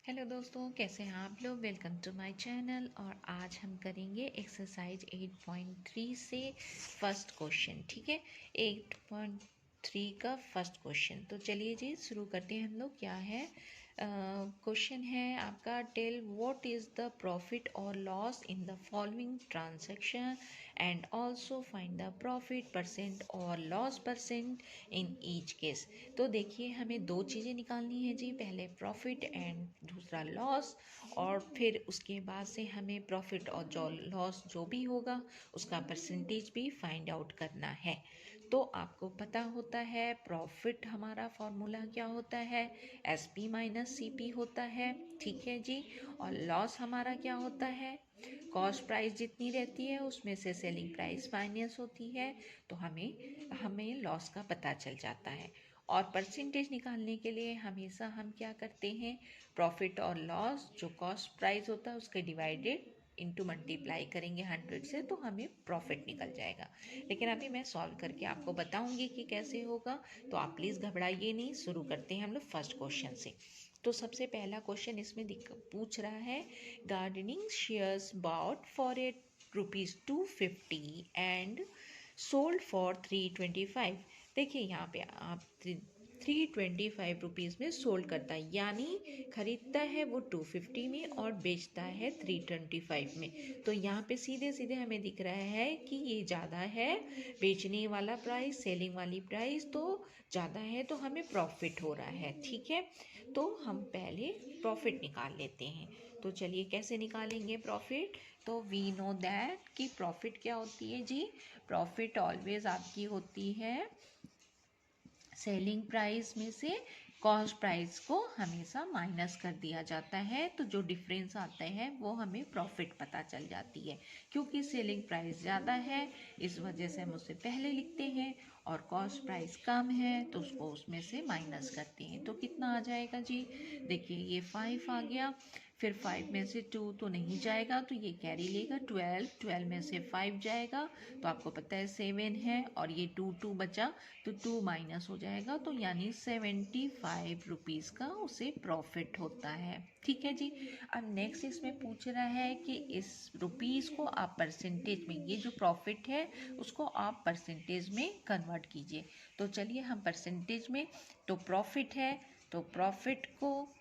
Hello दोस्तों, कैसे हैं आप लोग। Welcome to my channel. और आज हम करेंगे एक्सरसाइज 8.3 से फर्स्ट क्वेश्चन। ठीक है, 8.3 का फर्स्ट क्वेश्चन। तो चलिए जी शुरू करते हैं हम लोग। क्या है क्वेश्चन है आपका, tell what is the profit और loss in the following transaction and also find the profit percent और loss percent in each case. तो देखिए, हमें दो चीज़ें निकालनी है जी, पहले प्रॉफिट एंड दूसरा लॉस। और फिर उसके बाद से हमें प्रॉफिट और जो लॉस जो भी होगा उसका परसेंटेज भी फाइंड आउट करना है। तो आपको पता होता है प्रॉफिट हमारा फॉर्मूला क्या होता है, SP माइनस CP होता है। ठीक है जी। और लॉस हमारा क्या होता है, कॉस्ट प्राइस जितनी रहती है उसमें से सेलिंग प्राइस माइनस होती है। तो हमें लॉस का पता चल जाता है। और परसेंटेज निकालने के लिए हमेशा हम क्या करते हैं, प्रॉफिट और लॉस जो कॉस्ट प्राइस होता है उसके डिवाइडेड इंटू मल्टीप्लाई करेंगे 100 से, तो हमें प्रॉफिट निकल जाएगा। लेकिन अभी मैं सॉल्व करके आपको बताऊंगी कि कैसे होगा, तो आप प्लीज़ घबराइए नहीं। शुरू करते हैं हम लोग फर्स्ट क्वेश्चन से। तो सबसे पहला क्वेश्चन इसमें पूछ रहा है, gardening shares bot for ₹250 and sold for 325। देखिए यहाँ पे आप 325 में सोल्ड करता है, यानी खरीदता है वो 250 में और बेचता है 325 में। तो यहाँ पे सीधे सीधे हमें दिख रहा है कि ये ज़्यादा है, बेचने वाला प्राइस सेलिंग वाली प्राइस तो ज़्यादा है, तो हमें प्रॉफिट हो रहा है। ठीक है, तो हम पहले प्रॉफिट निकाल लेते हैं। तो चलिए कैसे निकालेंगे प्रॉफिट। तो वी नो दैट कि प्रॉफिट क्या होती है जी, प्रॉफिट ऑलवेज आपकी होती है सेलिंग प्राइस में से कॉस्ट प्राइस को हमेशा माइनस कर दिया जाता है। तो जो डिफरेंस आता है वो हमें प्रॉफिट पता चल जाती है। क्योंकि सेलिंग प्राइस ज़्यादा है इस वजह से हम उसे पहले लिखते हैं, और कॉस्ट प्राइस कम है तो उसको उसमें से माइनस करते हैं। तो कितना आ जाएगा जी, देखिए ये 5 आ गया। फिर 5 में से 2 तो नहीं जाएगा तो ये कैरी लेगा, 12 में से 5 जाएगा तो आपको पता है 7 है, और ये 2 बचा तो 2 माइनस हो जाएगा, तो यानी 75 रुपीज़ का उसे प्रॉफिट होता है। ठीक है जी। अब नेक्स्ट इसमें पूछ रहा है कि इस रुपीज़ को आप परसेंटेज में, ये जो प्रॉफिट है उसको आप परसेंटेज में कन्वर्ट कीजिए। तो चलिए हम परसेंटेज में, तो प्रॉफिट है तो प्रॉफिट को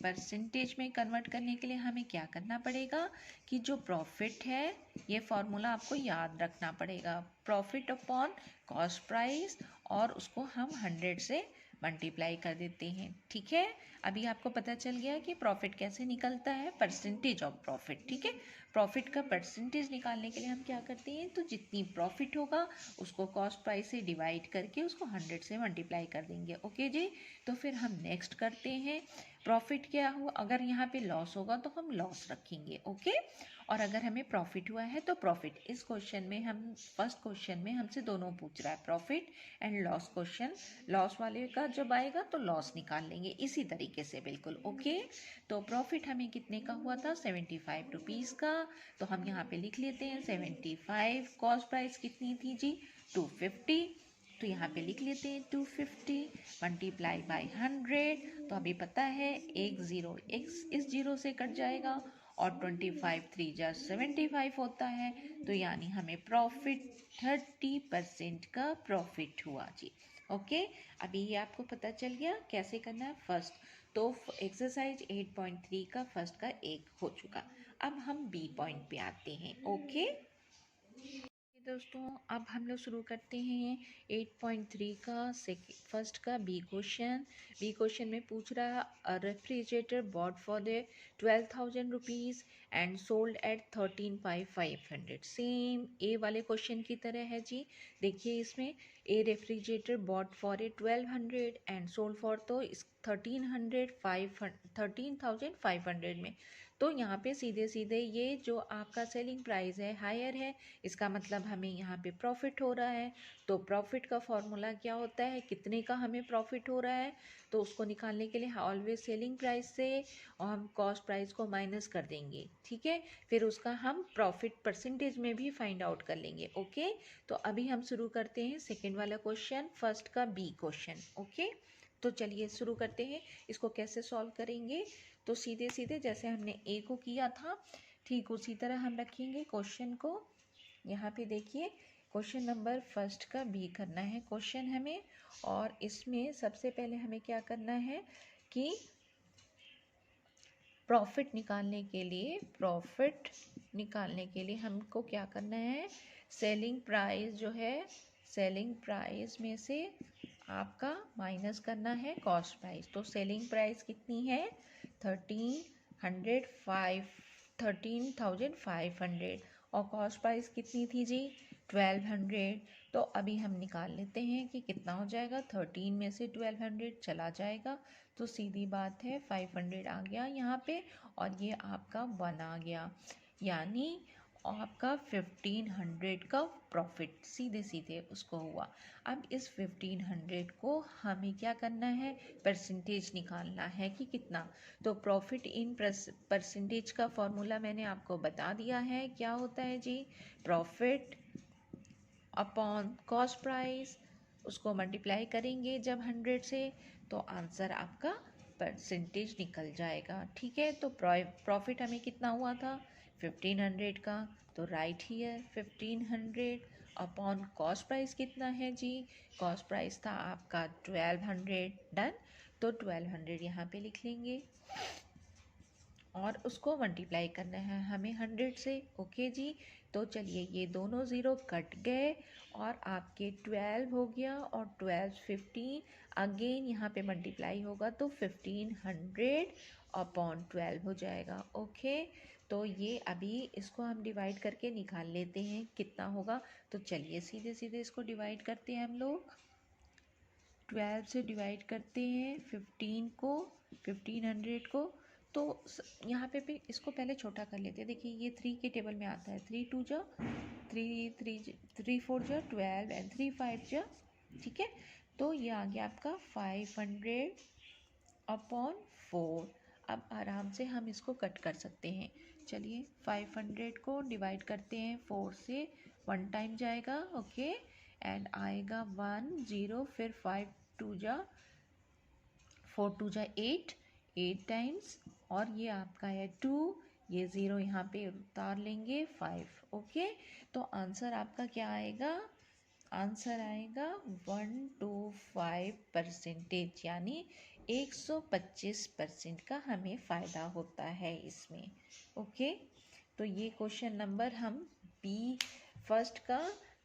परसेंटेज में कन्वर्ट करने के लिए हमें क्या करना पड़ेगा कि जो प्रॉफिट है, ये फॉर्मूला आपको याद रखना पड़ेगा, प्रॉफिट अपॉन कॉस्ट प्राइस, और उसको हम 100 से मल्टीप्लाई कर देते हैं। ठीक है, अभी आपको पता चल गया कि प्रॉफिट कैसे निकलता है, परसेंटेज ऑफ प्रॉफिट। ठीक है, प्रॉफिट का परसेंटेज निकालने के लिए हम क्या करते हैं, तो जितनी प्रॉफिट होगा उसको कॉस्ट प्राइस से डिवाइड करके उसको 100 से मल्टीप्लाई कर देंगे। ओके जी। तो फिर हम नेक्स्ट करते हैं, प्रॉफिट क्या हुआ, अगर यहाँ पे लॉस होगा तो हम लॉस रखेंगे। ओके, और अगर हमें प्रॉफिट हुआ है तो प्रॉफिट। इस क्वेश्चन में हम फर्स्ट क्वेश्चन में हमसे दोनों पूछ रहा है, profit and loss question. Loss वाले का जब आएगा तो लॉस निकाल लेंगे इसी तरीके से बिल्कुल। ओके, तो प्रॉफिट हमें कितने का हुआ था, 75 रुपीज़ का। तो हम यहाँ पे लिख लेते हैं 75। कॉस्ट प्राइस कितनी थी जी, 250। तो यहाँ पे लिख लेते हैं 250 मल्टीप्लाई बाई 100। तो अभी पता है एक ज़ीरो इस जीरो से कट जाएगा, और 25 3 जा 75 होता है। तो यानी हमें प्रॉफिट 30% का प्रॉफिट हुआ जी। ओके, अभी ये आपको पता चल गया कैसे करना है फर्स्ट। तो एक्सरसाइज 8.3 का फर्स्ट का एक हो चुका। अब हम बी पॉइंट पे आते हैं। ओके दोस्तों, अब हम लोग शुरू करते हैं 8.3 का फर्स्ट का बी क्वेश्चन। बी क्वेश्चन में पूछ रहा, refrigerator bought for the 12,000 rupees and sold at 13,500। Same A वाले क्वेश्चन की तरह है जी। देखिए इसमें a refrigerator bought for a 1200 and sold for, तो इस 13,500 में। तो यहाँ पे सीधे सीधे ये जो आपका सेलिंग प्राइस है हायर है, इसका मतलब हमें यहाँ पे प्रॉफिट हो रहा है। तो प्रॉफिट का फॉर्मूला क्या होता है, कितने का हमें प्रॉफिट हो रहा है, तो उसको निकालने के लिए ऑलवेज सेलिंग प्राइस से और हम कॉस्ट प्राइस को माइनस कर देंगे। ठीक है, फिर उसका हम प्रॉफिट परसेंटेज में भी फाइंड आउट कर लेंगे। ओके, तो अभी हम शुरू करते हैं सेकेंड वाला क्वेश्चन, फर्स्ट का बी क्वेश्चन। ओके, तो चलिए शुरू करते हैं। इसको कैसे सॉल्व करेंगे, तो सीधे सीधे जैसे हमने ए को किया था ठीक उसी तरह हम रखेंगे क्वेश्चन को। यहाँ पे देखिए क्वेश्चन नंबर फर्स्ट का बी करना है क्वेश्चन हमें, और इसमें सबसे पहले हमें क्या करना है कि प्रॉफिट निकालने के लिए हमको क्या करना है, सेलिंग प्राइस जो है सेलिंग प्राइस में से आपका माइनस करना है कॉस्ट प्राइस। तो सेलिंग प्राइस कितनी है 13,500 और कॉस्ट प्राइस कितनी थी जी 1200। तो अभी हम निकाल लेते हैं कि कितना हो जाएगा, 13 में से 1200 चला जाएगा तो सीधी बात है 500 आ गया यहाँ पे और ये आपका 1 आ गया, यानी आपका 1500 का प्रॉफिट सीधे सीधे उसको हुआ। अब इस 1500 को हमें क्या करना है, परसेंटेज निकालना है कि कितना। तो प्रॉफिट इन परसेंटेज का फॉर्मूला मैंने आपको बता दिया है, क्या होता है जी, प्रॉफिट अपॉन कॉस्ट प्राइस, उसको मल्टीप्लाई करेंगे जब 100 से तो आंसर आपका परसेंटेज निकल जाएगा। ठीक है, तो प्रॉफिट हमें कितना हुआ था 1500 का, तो right here 1500 upon cost price कितना है जी, कॉस्ट प्राइस था आपका 1200। डन, तो 1200 यहाँ पे लिख लेंगे और उसको मल्टीप्लाई करना है हमें 100 से। ओके जी, तो चलिए ये दोनों ज़ीरो कट गए और आपके 12 हो गया और 12 15 अगेन यहाँ पे मल्टीप्लाई होगा तो 1500 अपॉन 12 हो जाएगा। ओके, तो ये अभी इसको हम डिवाइड करके निकाल लेते हैं कितना होगा। तो चलिए सीधे सीधे इसको डिवाइड करते हैं हम लोग, 12 से डिवाइड करते हैं 1500 को। तो यहाँ पे भी इसको पहले छोटा कर लेते हैं। देखिए ये 3 के टेबल में आता है, 3 2 जा 3 4 जा 12 एंड 3 5 जा, ठीक है। तो ये आ गया आपका 500 अपॉन 4। अब आराम से हम इसको कट कर सकते हैं। चलिए 500 को डिवाइड करते हैं 4 से, 1 टाइम जाएगा ओके एंड आएगा 1 0, फिर 5 2 जा 4 2 जा 8 टाइम्स और ये आपका है 2, ये 0 यहाँ पे उतार लेंगे 5। ओके, तो आंसर आपका क्या आएगा, आंसर आएगा 125%, यानी 125% का हमें फ़ायदा होता है इसमें। ओके, तो ये क्वेश्चन नंबर हम बी फर्स्ट का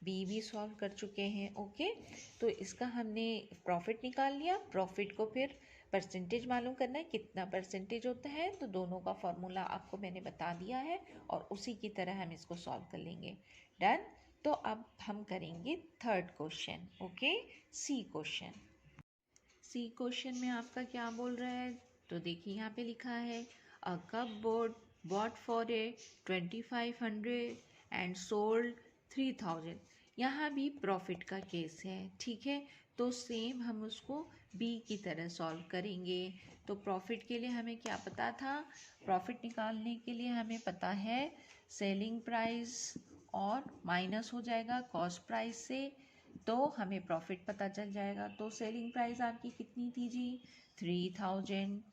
बी भी सॉल्व कर चुके हैं। ओके, तो इसका हमने प्रॉफिट निकाल लिया, प्रॉफिट को फिर परसेंटेज मालूम करना है कितना परसेंटेज होता है, तो दोनों का फॉर्मूला आपको मैंने बता दिया है और उसी की तरह हम इसको सॉल्व कर लेंगे। डन, तो अब हम करेंगे थर्ड क्वेश्चन। ओके, सी क्वेश्चन। सी क्वेश्चन में आपका क्या बोल रहा है, तो देखिए यहाँ पे लिखा है a cupboard bought for a 2500 and sold 3000। यहाँ भी प्रॉफिट का केस है, ठीक है। तो सेम हम उसको बी की तरह सॉल्व करेंगे। तो प्रॉफिट के लिए हमें क्या पता था, प्रॉफिट निकालने के लिए हमें पता है सेलिंग प्राइस और माइनस हो जाएगा कॉस्ट प्राइस से, तो हमें प्रॉफिट पता चल जाएगा। तो सेलिंग प्राइस आपकी कितनी थी जी 3000,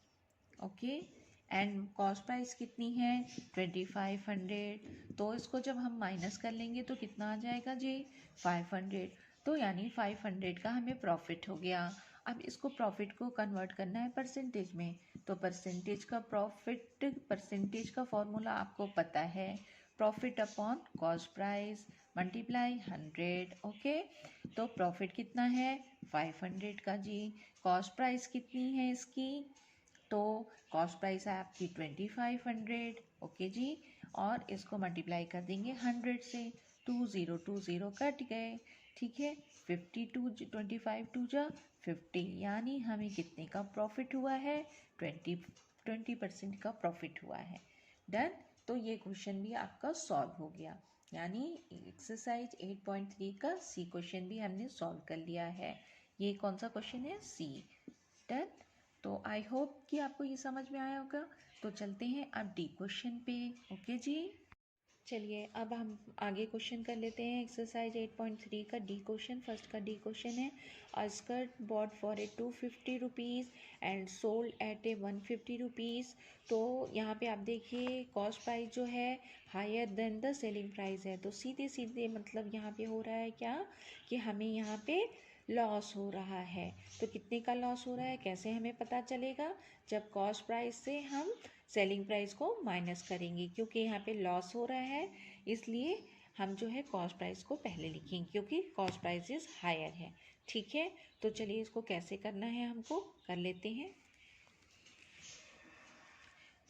ओके, एंड कॉस्ट प्राइस कितनी है 2500। तो इसको जब हम माइनस कर लेंगे तो कितना आ जाएगा जी 500, तो यानी 500 का हमें प्रॉफिट हो गया। अब इसको प्रॉफिट को कन्वर्ट करना है परसेंटेज में, तो परसेंटेज का फॉर्मूला आपको पता है, profit upon cost price multiply 100। Okay, तो प्रॉफिट कितना है 500 का जी, कॉस्ट प्राइस कितनी है इसकी, तो कॉस्ट प्राइस है आपकी 2500। ओके जी, और इसको मल्टीप्लाई कर देंगे 100 से, 20 कट गए, ठीक है। 52 25 2 जा 50, यानी हमें कितने का प्रॉफिट हुआ है 20% का प्रॉफिट हुआ है। डन, तो ये क्वेश्चन भी आपका सॉल्व हो गया, यानी एक्सरसाइज 8.3 का सी क्वेश्चन भी हमने सॉल्व कर लिया है। ये कौन सा क्वेश्चन है, सी। डन, तो आई होप कि आपको ये समझ में आया होगा। तो चलते हैं अब डी क्वेश्चन पे। ओके जी, चलिए अब हम आगे क्वेश्चन कर लेते हैं। एक्सरसाइज 8.3 का डी क्वेश्चन। फर्स्ट का डी क्वेश्चन है, a skirt bought for a 250 rupees and sold at a 150 rupees. तो यहाँ पे आप देखिए कॉस्ट प्राइस जो है higher than the selling price है, तो सीधे सीधे मतलब यहाँ पे हो रहा है क्या कि हमें यहाँ पे लॉस हो रहा है। तो कितने का लॉस हो रहा है, कैसे हमें पता चलेगा, जब कॉस्ट प्राइस से हम सेलिंग प्राइस को माइनस करेंगे, क्योंकि यहाँ पे लॉस हो रहा है इसलिए हम जो है कॉस्ट प्राइस को पहले लिखेंगे क्योंकि कॉस्ट प्राइस इज हायर है। ठीक है, तो चलिए इसको कैसे करना है हमको कर लेते हैं।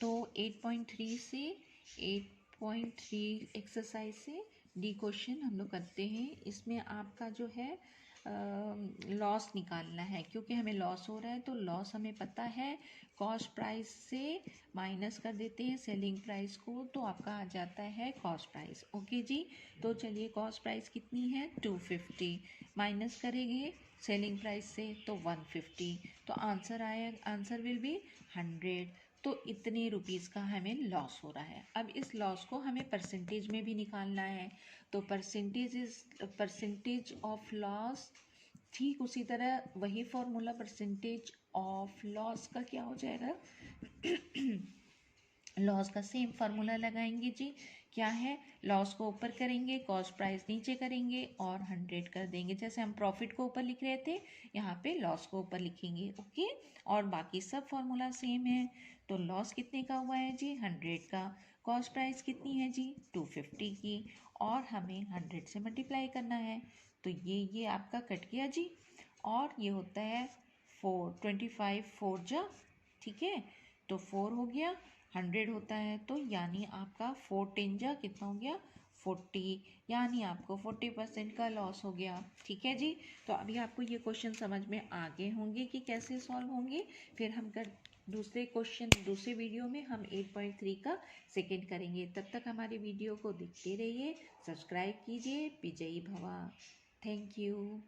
तो 8.3 से 8.3 एक्सरसाइज से डी क्वेश्चन हम लोग करते हैं। इसमें आपका जो है लॉस निकालना है, क्योंकि हमें लॉस हो रहा है तो लॉस हमें पता है कॉस्ट प्राइस से माइनस कर देते हैं सेलिंग प्राइस को, तो आपका आ जाता है कॉस्ट प्राइस। ओके जी, तो चलिए कॉस्ट प्राइस कितनी है 250, माइनस करेंगे सेलिंग प्राइस से तो 150, तो आंसर विल बी 100। तो इतने रुपीज़ का हमें लॉस हो रहा है। अब इस लॉस को हमें परसेंटेज में भी निकालना है, तो परसेंटेज ऑफ लॉस, ठीक उसी तरह वही फॉर्मूला परसेंटेज ऑफ लॉस का क्या हो जाएगा लॉस का सेम फार्मूला लगाएंगे जी। क्या है, लॉस को ऊपर करेंगे, कॉस्ट प्राइस नीचे करेंगे और 100 कर देंगे। जैसे हम प्रॉफिट को ऊपर लिख रहे थे यहाँ पे लॉस को ऊपर लिखेंगे। ओके, और बाकी सब फार्मूला सेम है। तो लॉस कितने का हुआ है जी 100 का, कॉस्ट प्राइस कितनी है जी 250 की, और हमें 100 से मल्टीप्लाई करना है। तो ये आपका कट गया जी, और ये होता है 25 4 जा, ठीक है, तो 4 हो गया, 100 होता है, तो यानी आपका 4 10 जा कितना हो गया 40, यानी आपको 40% का लॉस हो गया। ठीक है जी, तो अभी आपको ये क्वेश्चन समझ में आ गए होंगे कि कैसे सॉल्व होंगे। फिर हम दूसरे वीडियो में हम 8.3 का सेकेंड करेंगे। तब तक हमारे वीडियो को देखते रहिए, सब्सक्राइब कीजिए। विजयी भवा। Thank you.